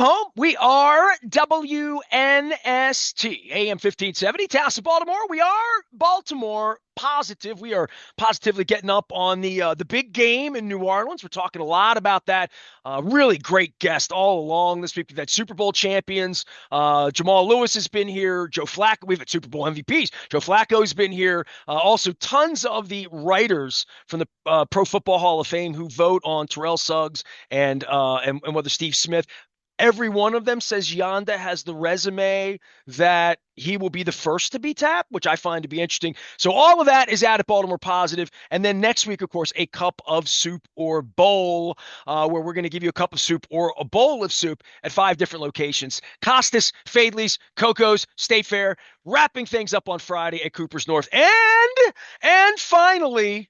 home. We are WNST, AM 1570, Taos of Baltimore. We are Baltimore positive. We are positively getting up on the big game in New Orleans. We're talking a lot about that. Really great guest all along this week. We've had Super Bowl champions. Jamal Lewis has been here. Joe Flacco. We've had Super Bowl MVPs. Joe Flacco's been here. Also, tons of the writers from the Pro Football Hall of Fame who vote on Terrell Suggs and whether Steve Smith. Every one of them says Yanda has the resume that he will be the first to be tapped, which I find to be interesting. So all of that is out at Baltimore Positive. And then next week, of course, a cup of soup or bowl, where we're going to give you a cup of soup or a bowl of soup at 5 different locations. Costas, Fadley's, Coco's, State Fair, wrapping things up on Friday at Cooper's North. And finally,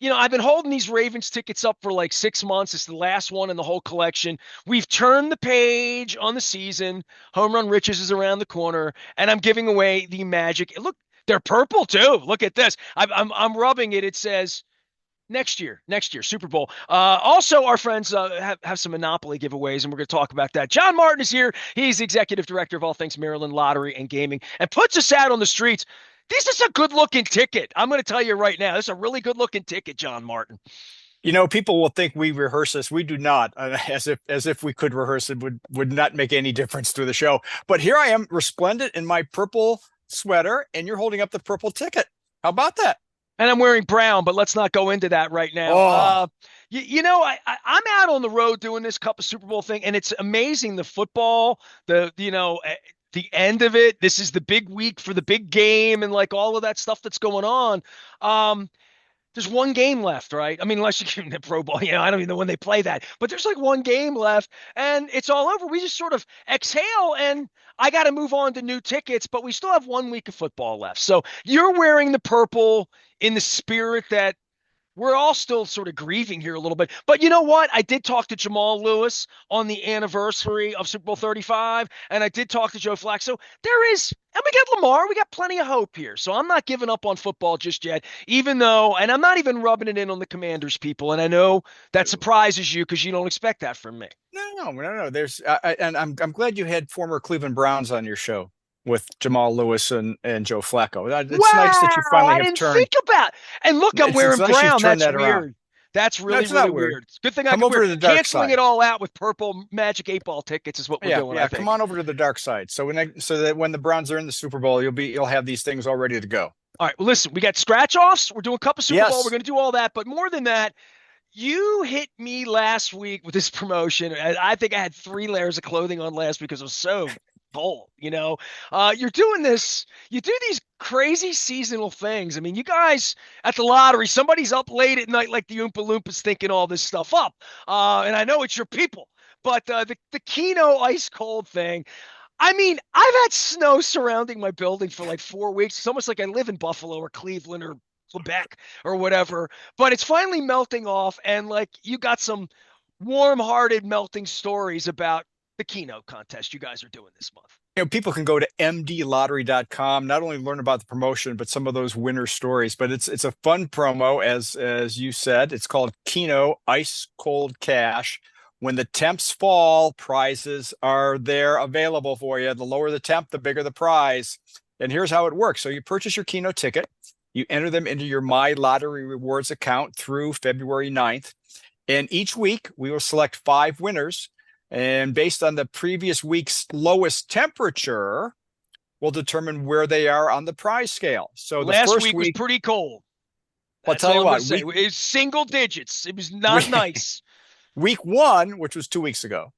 I've been holding these Ravens tickets up for like 6 months. It's the last one in the whole collection. We've turned the page on the season. Home Run Riches is around the corner, and I'm giving away the Magic. Look, they're purple too. Look at this. I'm rubbing it. It says next year, Super Bowl. Also, our friends have some Monopoly giveaways, and we're going to talk about that. John Martin is here. He's executive director of all things Maryland Lottery and Gaming, and puts us out on the streets. This is a good-looking ticket. I'm going to tell you right now. This is a really good-looking ticket, John Martin. People will think we rehearse this. We do not, as if we could rehearse it would not make any difference to the show. But here I am, resplendent in my purple sweater, and you're holding up the purple ticket. How about that? And I'm wearing brown, but let's not go into that right now. Oh. I'm out on the road doing this Cup of Super Bowl thing, and it's amazing. The football, the end of it. This is the big week for the big game and like all of that stuff that's going on. There's one game left, right? I mean, unless you give the Pro Bowl, I don't even know when they play that, but there's like one game left and it's all over. We just sort of exhale, and I got to move on to new tickets, but we still have 1 week of football left. So you're wearing the purple in the spirit that we're all still sort of grieving here a little bit. But you know what? I did talk to Jamal Lewis on the anniversary of Super Bowl 35, and I did talk to Joe Flacco. So and we got Lamar. We got plenty of hope here. So I'm not giving up on football just yet, and I'm not even rubbing it in on the Commanders people. And I know that surprises you because you don't expect that from me. No. And I'm glad you had former Cleveland Browns on your show with Jamal Lewis and Joe Flacco. It's nice that you finally I have didn't turned. think about. And look, I'm wearing nice brown. That's that weird. around. That's really, That's really not weird. weird. It's a good thing Come over to the dark canceling side. it all out with purple Magic 8-ball tickets is what we're doing. I think. Come on over to the dark side. So that when the Browns are in the Super Bowl, you'll have these things all ready to go. All right. Well, listen, we got scratch offs. We're doing Cup of Super Bowl. Yes. We're going to do all that. But more than that, you hit me last week with this promotion. I think I had 3 layers of clothing on last week because it was so cold. You're doing this. You do these crazy seasonal things. I mean, you guys at the lottery, somebody's up late at night like the Oompa Loompas thinking all this stuff up. And I know it's your people. But the Keno ice cold thing, I mean, I've had snow surrounding my building for like 4 weeks. It's almost like I live in Buffalo or Cleveland or Quebec or whatever. But it's finally melting off. And like you got some warm-hearted melting stories about the Keno contest you guys are doing this month. People can go to mdlottery.com, not only learn about the promotion, but some of those winner stories. But it's a fun promo, as you said. It's called Keno Ice Cold Cash. When the temps fall, prizes are there available for you. The lower the temp, the bigger the prize. And here's how it works. So you purchase your Keno ticket. You enter them into your My Lottery Rewards account through February 9th. And each week, we will select 5 winners. And based on the previous week's lowest temperature, we'll determine where they are on the prize scale. So the last first week was pretty cold. I'll tell you what, it was single digits. It was not nice. Week 1, which was 2 weeks ago,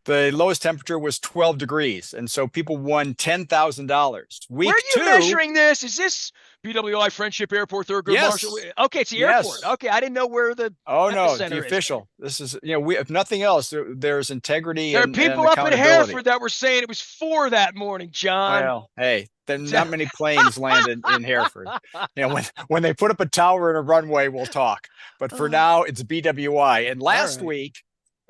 the lowest temperature was 12 degrees. And so people won $10,000. Where are you measuring this? Is this BWI Friendship Airport, Thurgood Marshall? Okay, it's the airport. Okay, I didn't know where the the official. This is, if nothing else, there's integrity. There are people up in Hereford that were saying it was 4 that morning, John. Well, hey, then not many planes landed in Hereford. When they put up a tower and a runway, we'll talk. But for now, it's BWI. And last week,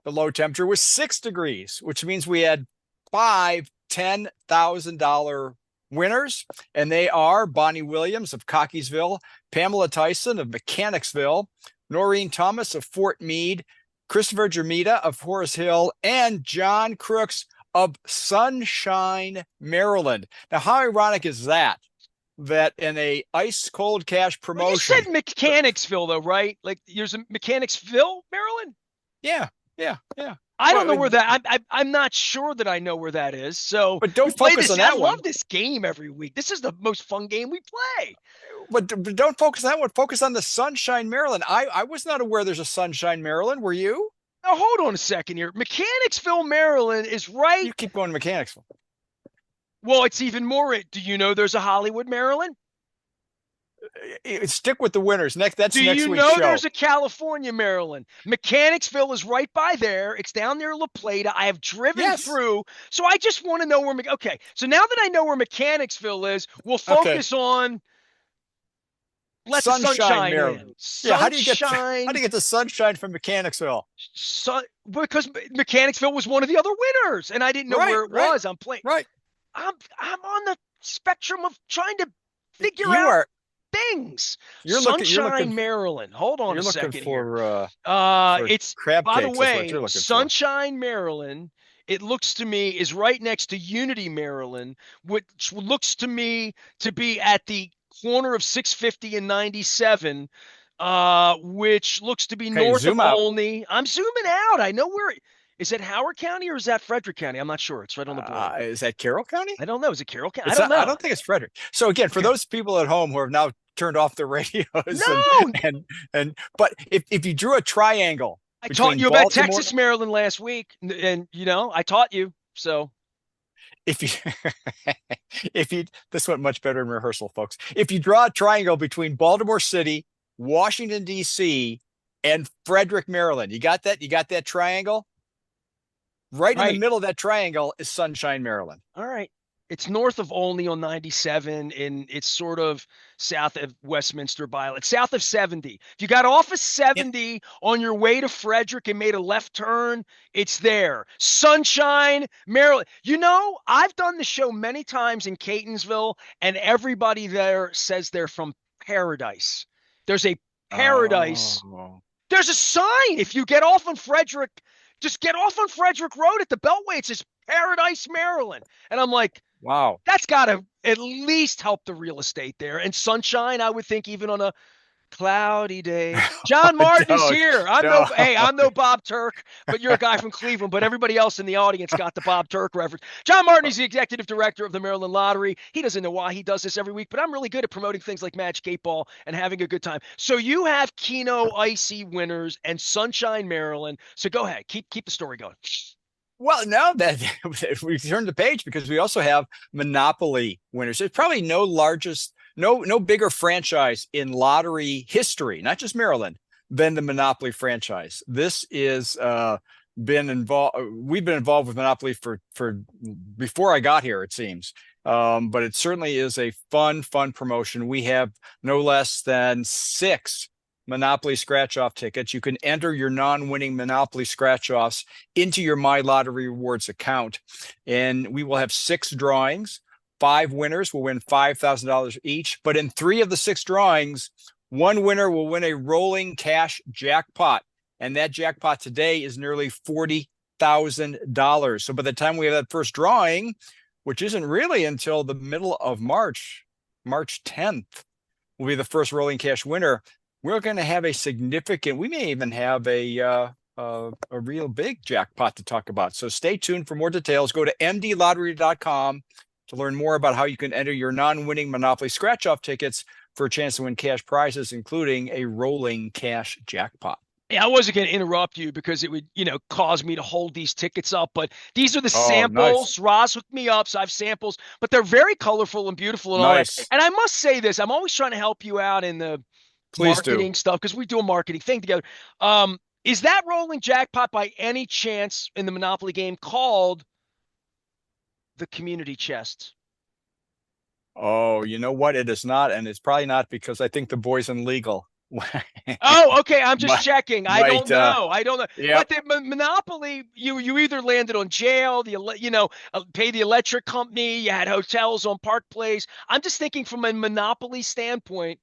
the low temperature was 6 degrees, which means we had 5 $10,000 winners, and they are Bonnie Williams of Cockeysville, Pamela Tyson of Mechanicsville, Noreen Thomas of Fort Meade, Christopher Jermita of Forest Hill, and John Crooks of Sunshine, Maryland. Now, how ironic is that? That in a ice cold cash Well, you said promotion, Mechanicsville, though, right? Like, there's a Mechanicsville, Maryland? yeah, yeah, yeah. I don't Well, know where that. I'm not sure that I know where that is. So but we don't play focus this. on I that love one. this game every week. This is the most fun game we play. But don't focus on that one. Focus on the Sunshine, Maryland. I was not aware there's a Sunshine, Maryland. Were you? Now hold on a second here. Mechanicsville, Maryland is right. You keep going to Mechanicsville. Well, it's even more. Do you know there's a Hollywood, Maryland? Stick with the winners. That's Do next you week's know show. there's a California, Maryland? Mechanicsville is right by there. It's down near La Plata. I have driven Yes. through, so I just want to know where. Okay, so now that I know where Mechanicsville is, we'll Okay. focus on let the Sunshine, sunshine in. Maryland. Yeah. How do Sunshine, you get the sunshine from Mechanicsville? because Mechanicsville was one of the other winners, and I didn't know Right. where it Right. was. I'm playing. Right. I'm on the spectrum of trying to figure You out are. things. You're looking. You're looking. Sunshine, Maryland. Hold on a You're looking second here. for It's crab by the cakes. That's what way, you're looking for. Sunshine, Maryland. It looks to me is right next to Unity, Maryland, which looks to me to be at the corner of 650 and 97, which looks to be Okay. north of Zoom out. Olney. I'm zooming out. I know where. Is it Howard County or is that Frederick County? I'm not sure. It's right on the border. Is that Carroll County? I don't know. Is it Carroll County? I It's don't not, I know. don't think it's Frederick. So again, for Okay. those people at home who have now turned off their radios No, but if you drew a triangle I taught between you about Baltimore, Texas, Maryland last week, and I taught you. So if you if you this went much better in rehearsal, folks. If you draw a triangle between Baltimore City, Washington, D.C., and Frederick, Maryland, you got that? You got that triangle? Right in the right, middle of that triangle is Sunshine, Maryland. all right. It's north of Olney on 97, and it's sort of south of Westminster by it's south of 70. If you got off of It, 70 on your way to Frederick and made a left turn, it's there. Sunshine, Maryland. I've done the show many times in Catonsville, and everybody there says they're from Paradise. There's a Paradise. oh, There's a sign. If you get off on Frederick, just get off on Frederick Road at the Beltway. It says Paradise, Maryland. And I'm like, wow. that's got to at least help the real estate there. And sunshine, I would think, even on a cloudy day. John Martin is Don't, here. don't. I'm no Bob Turk, but you're a guy from Cleveland. But everybody else in the audience got the Bob Turk reference. John Martin is the executive director of the Maryland Lottery. He doesn't know why he does this every week, but I'm really good at promoting things like Magic 8 Ball and having a good time. So you have Keno Icy winners and Sunshine, Maryland. So go ahead, keep the story going. Well, now that if we turn the page, because we also have Monopoly winners. There's probably no bigger franchise in lottery history, not just Maryland, than the Monopoly franchise. This is been involved. We've been involved with Monopoly for before I got here, it seems. But it certainly is a fun promotion. We have no less than 6 Monopoly scratch-off tickets. You can enter your non-winning Monopoly scratch-offs into your My Lottery Rewards account, and we will have 6 drawings. 5 winners will win $5,000 each, but in 3 of the 6 drawings, one winner will win a rolling cash jackpot, and that jackpot today is nearly $40,000. So by the time we have that first drawing, which isn't really until the middle of March 10th, will be the first rolling cash winner. We're going to have a significant, we may even have a real big jackpot to talk about. So stay tuned for more details. Go to mdlottery.com to learn more about how you can enter your non-winning Monopoly scratch-off tickets for a chance to win cash prizes, including a rolling cash jackpot. Yeah, I wasn't going to interrupt you because it would, cause me to hold these tickets up. But these are the Oh, samples. nice. Roz hooked me up, so I have samples. But they're very colorful and beautiful and all that. Nice. And I must say this: I'm always trying to help you out in the Please do. marketing stuff because we do a marketing thing together. Is that rolling jackpot by any chance in the Monopoly game called the community chest? Oh, you know what? It is not, and it's probably not because I think the boys in legal Oh, okay. I'm just might, checking. I don't might know. I don't know. yeah. But the Monopoly, you either landed on jail, pay the electric company. You had hotels on Park Place. I'm just thinking from a Monopoly standpoint.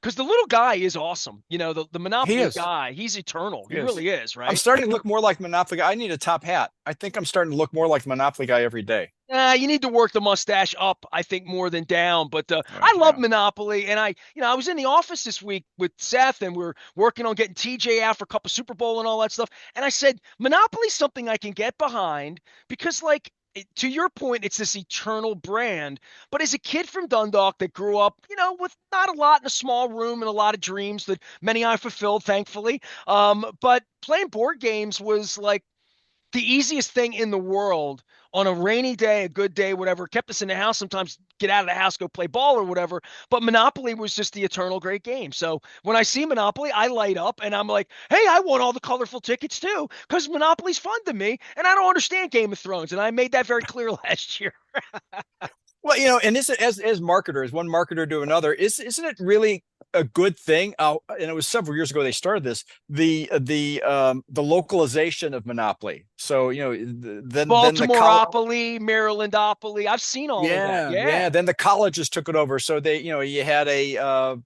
because the little guy is awesome. The He Monopoly is. guy, he's eternal. He Yes. really is, I'm right? starting to look more like Monopoly guy. I need a top hat. I think I'm starting to look more like Monopoly guy every day. You need to work the mustache up, I think, more than down. But I love Yeah. Monopoly, and I was in the office this week with Seth, and we're working on getting TJ out for Cup of Super Bowl and all that stuff. And I said, Monopoly's something I can get behind because, like, to your point, it's this eternal brand. But as a kid from Dundalk that grew up, with not a lot in a small room and a lot of dreams that many I fulfilled, thankfully. But playing board games was like the easiest thing in the world on a rainy day, a good day, whatever. Kept us in the house. Sometimes get out of the house, go play ball or whatever. But Monopoly was just the eternal great game. So when I see Monopoly, I light up and I'm like, hey, I want all the colorful tickets too because Monopoly's fun to me. And I don't understand Game of Thrones. And I made that very clear last year. Well, and is it as marketers, one marketer to another, isn't it really a good thing? And it was several years ago they started this, the localization of Monopoly. So, then the college, Baltimoreopoly, Marylandopoly. I've seen all of that. yeah, Yeah. then the colleges took it over. So you had a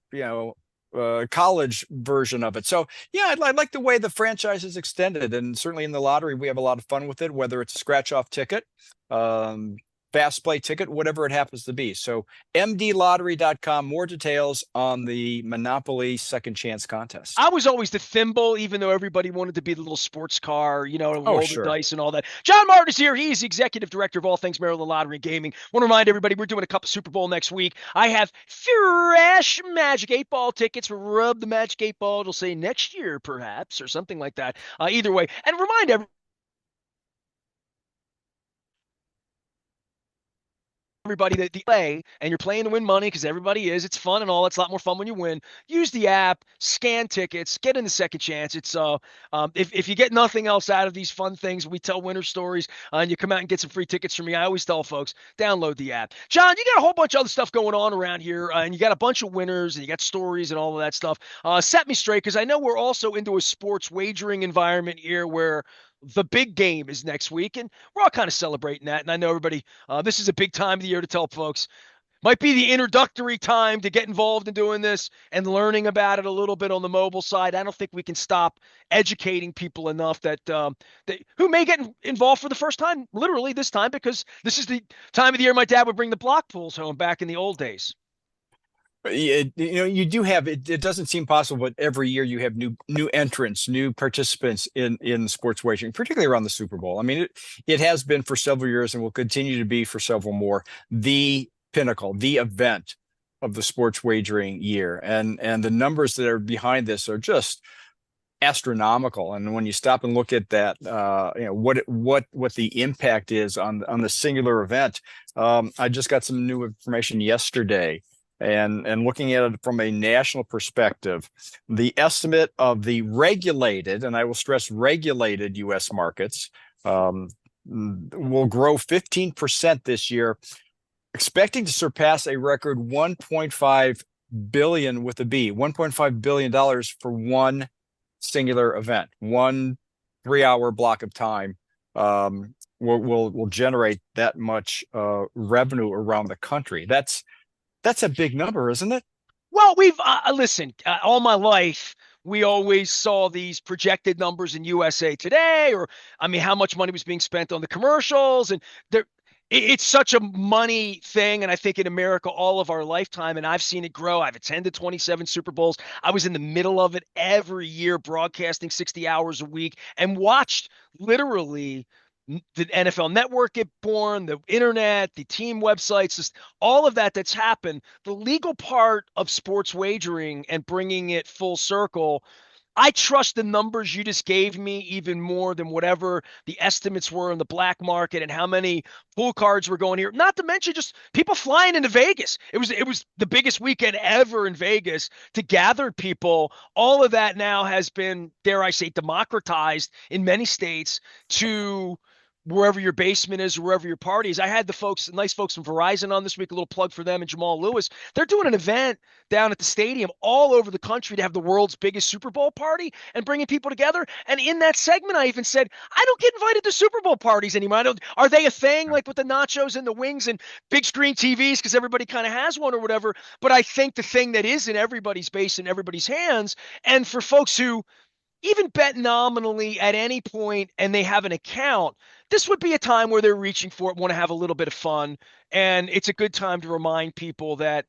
college version of it. So yeah, I like the way the franchise is extended, and certainly in the lottery we have a lot of fun with it, whether it's a scratch off ticket, um, fast play ticket, whatever it happens to be. So mdlottery.com, more details on the Monopoly Second Chance contest. I was always the thimble, even though everybody wanted to be the little sports car, Oh, roll the sure. dice and all that. John Martin is here. He's executive director of all things Maryland Lottery and Gaming. Want to remind everybody we're doing a Cup of Super Bowl next week. I have fresh Magic 8 Ball tickets. Rub the Magic 8 Ball. It'll say next year, perhaps, or something like that. Either way. And remind everybody that the play and you're playing to win money because everybody is. It's fun and all. It's a lot more fun when you win. Use the app, scan tickets, get in the second chance. It's if you get nothing else out of these fun things, we tell winner stories and you come out and get some free tickets from me. I always tell folks download the app. John, you got a whole bunch of other stuff going on around here, and you got a bunch of winners and you got stories and all of that stuff. Set me straight because I know we're also into a sports wagering environment here where the big game is next week, and we're all kind of celebrating that. And I know everybody, this is a big time of the year to tell folks. Might be the introductory time to get involved in doing this and learning about it a little bit on the mobile side. I don't think we can stop educating people enough that who may get involved for the first time, literally this time, because this is the time of the year my dad would bring the block pools home back in the old days. You do have it. It doesn't seem possible, but every year you have new entrants, new participants in sports wagering, particularly around the Super Bowl. I mean, it has been for several years and will continue to be for several more, the pinnacle, the event of the sports wagering year, and the numbers that are behind this are just astronomical. And when you stop and look at that, what the impact is on the singular event. I just got some new information yesterday, and looking at it from a national perspective, the estimate of the regulated, and I will stress regulated U.S. markets, will grow 15% this year, expecting to surpass a record 1.5 billion with a B, $1.5 billion for one singular event, one 3 hour block of time. Will generate that much revenue around the country. That's a big number, isn't it? Well, we've listen all my life. We always saw these projected numbers in USA Today, or I mean, how much money was being spent on the commercials, and there. It's such a money thing, and I think in America all of our lifetime, and I've seen it grow. I've attended 27 Super Bowls. I was in the middle of it every year, broadcasting 60 hours a week, and watched literally the NFL Network get born, the internet, the team websites, just all of that's happened. The legal part of sports wagering and bringing it full circle, I trust the numbers you just gave me even more than whatever the estimates were in the black market and how many pool cards were going here. Not to mention just people flying into Vegas. It was the biggest weekend ever in Vegas to gather people. All of that now has been, dare I say, democratized in many states to wherever your basement is, wherever your party is. I had the folks, nice folks from Verizon on this week, a little plug for them and Jamal Lewis. They're doing an event down at the stadium all over the country to have the world's biggest Super Bowl party and bringing people together. And in that segment, I even said, I don't get invited to Super Bowl parties anymore. I don't, are they a thing like with the nachos and the wings and big screen TVs because everybody kind of has one or whatever? But I think the thing that is in everybody's base in everybody's hands, and for folks who even bet nominally at any point and they have an account, this would be a time where they're reaching for it, want to have a little bit of fun. And it's a good time to remind people that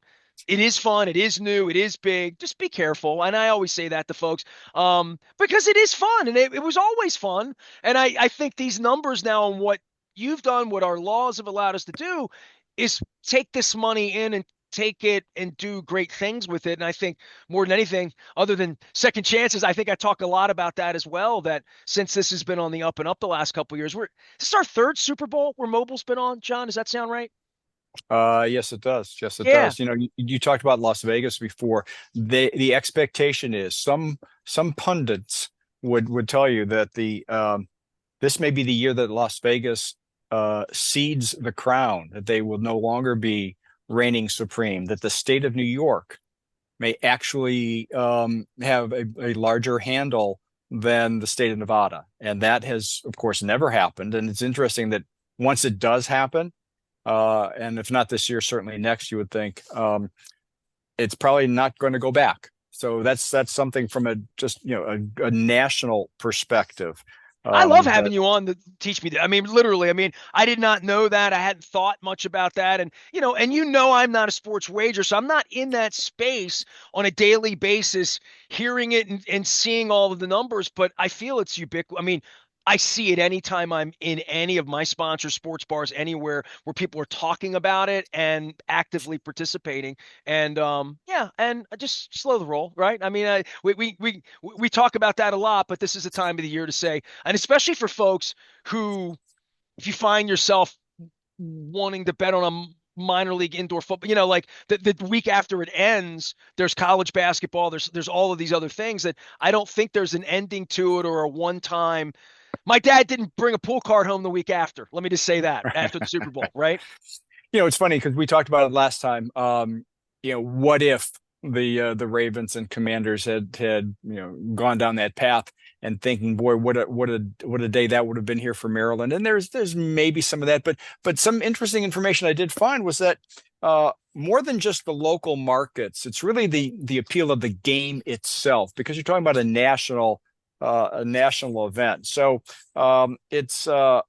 it is fun, it is new, it is big. Just be careful. And I always say that to folks because it is fun and it was always fun. And I think these numbers now and what you've done, what our laws have allowed us to do is take this money in and take it and do great things with it. And I think more than anything, other than second chances, I think I talk a lot about that as well. That since this has been on the up and up the last couple of years, this is our third Super Bowl where mobile's been on. John, does that sound right? Yes, it does. Yes, it Yeah. does. You talked about Las Vegas before. The expectation is some pundits would tell you that the this may be the year that Las Vegas cedes the crown, that they will no longer be reigning supreme, that the state of New York may actually have a larger handle than the state of Nevada. And that has, of course, never happened. And it's interesting that once it does happen, and if not this year, certainly next, you would think it's probably not going to go back. So that's something from a national perspective. I love That having you on to teach me that. I mean, literally, I mean, I did not know that. I hadn't thought much about that. And I'm not a sports wager, so I'm not in that space on a daily basis, hearing it and seeing all of the numbers, but I feel it's ubiquitous. I mean, I see it anytime I'm in any of my sponsor sports bars anywhere where people are talking about it and actively participating. And yeah, and just slow the roll, right? I mean, we talk about that a lot, but this is a time of the year to say, and especially for folks who, if you find yourself wanting to bet on a minor league indoor football, like the week after it ends, there's college basketball, there's all of these other things that I don't think there's an ending to it or a one time. My dad didn't bring a pool card home the week after. Let me just say that after the Super Bowl, right? it's funny because we talked about it last time. What if the Ravens and Commanders had gone down that path and thinking, boy, what a day that would have been here for Maryland. And there's maybe some of that, but some interesting information I did find was that more than just the local markets, it's really the appeal of the game itself, because you're talking about a national event. So it's on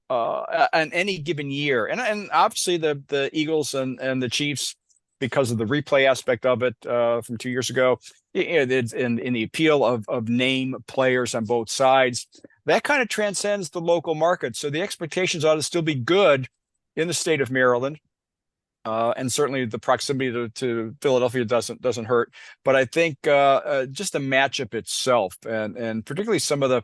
any given year, and obviously the Eagles and the Chiefs, because of the replay aspect of it from 2 years ago, it's in the appeal of name players on both sides, that kind of transcends the local market. So the expectations ought to still be good in the state of Maryland. And certainly the proximity to Philadelphia doesn't hurt. But I think just the matchup itself, and particularly some of the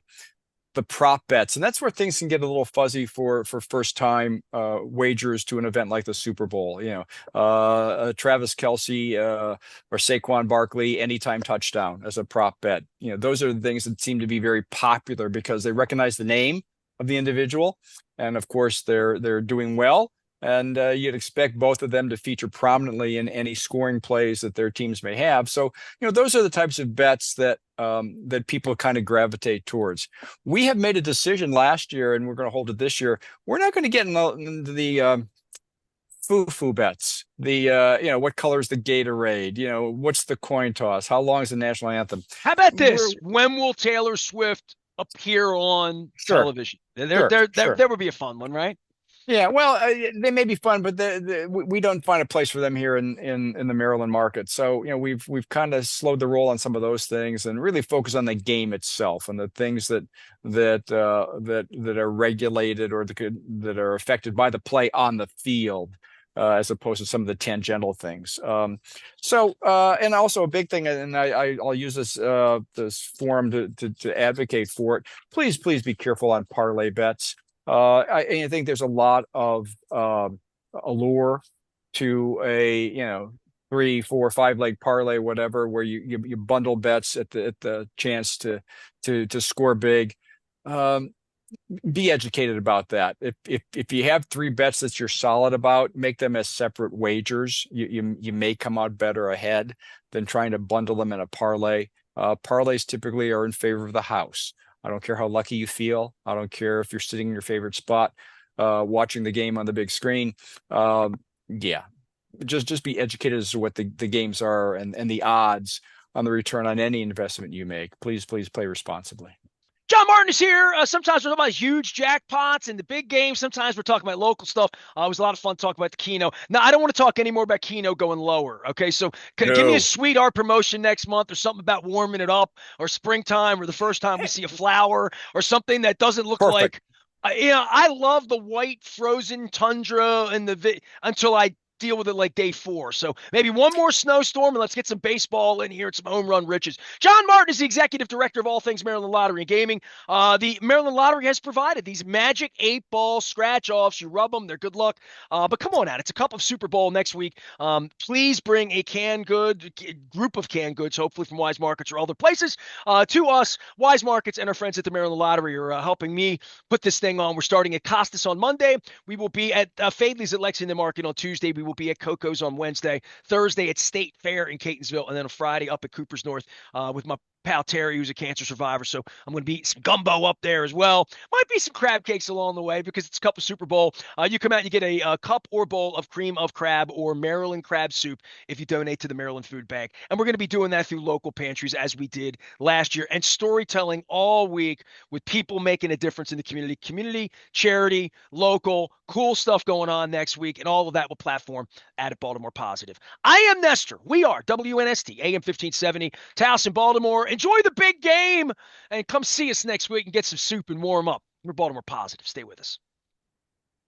prop bets, and that's where things can get a little fuzzy for first time wagers to an event like the Super Bowl. Travis Kelce or Saquon Barkley anytime touchdown as a prop bet. Those are the things that seem to be very popular because they recognize the name of the individual, and of course they're doing well. And you'd expect both of them to feature prominently in any scoring plays that their teams may have. So, those are the types of bets that people kind of gravitate towards. We have made a decision last year, and we're going to hold it this year. We're not going to get into the foo-foo bets. What color is the Gatorade? What's the coin toss? How long is the national anthem? How about this? When will Taylor Swift appear on Sure, television? sure, sure. There would be a fun one, right? Yeah, well, they may be fun, but we don't find a place for them here in the Maryland market. So, we've kind of slowed the roll on some of those things and really focus on the game itself and the things that are regulated or that are affected by the play on the field, as opposed to some of the tangential things. And also a big thing, and I'll use this forum to advocate for it. Please be careful on parlay bets. I think there's a lot of allure to a 3, 4, 5 leg parlay, whatever, where you bundle bets at the chance to score big. Be educated about that. If you have three bets that you're solid about, make them as separate wagers. You may come out better ahead than trying to bundle them in a parlay. Parlays typically are in favor of the house. I don't care how lucky you feel. I don't care if you're sitting in your favorite spot, watching the game on the big screen. Yeah, just be educated as to what the games are and the odds on the return on any investment you make. Please play responsibly. John Martin is here. Sometimes we're talking about huge jackpots and the big games. Sometimes we're talking about local stuff. It was a lot of fun talking about the Keno. Now, I don't want to talk anymore about Keno going lower. Okay, so give me a No, sweet art promotion next month or something about warming it up or springtime or the first time we see a flower or something that doesn't look perfect. like. I love the white frozen tundra and until I deal with it like day 4. So maybe one more snowstorm and let's get some baseball in here and some home run riches. John Martin is the executive director of all things Maryland Lottery and Gaming. The Maryland Lottery has provided these magic 8-ball scratch offs. You rub them, they're good luck. But come on out. It's a cup of Super Bowl next week. Please bring a group of canned goods, hopefully from Wise Markets or other places, to us. Wise Markets and our friends at the Maryland Lottery are helping me put this thing on. We're starting at Costas on Monday. We will be at Fadley's at Lexington Market on Tuesday. We will be at Coco's on Wednesday, Thursday at State Fair in Catonsville, and then on Friday up at Cooper's North with my pal Terry, who's a cancer survivor. So I'm going to be some gumbo up there as well. Might be some crab cakes along the way because it's a cup of Super Bowl. You come out and you get a cup or bowl of cream of crab or Maryland crab soup if you donate to the Maryland Food Bank. And we're going to be doing that through local pantries as we did last year, and storytelling all week with people making a difference in the community, charity, local, cool stuff going on next week, and all of that will platform at Baltimore Positive. I am Nestor. We are WNST, AM 1570, Taos in Baltimore. Enjoy the big game and come see us next week and get some soup and warm up. We're Baltimore Positive. Stay with us.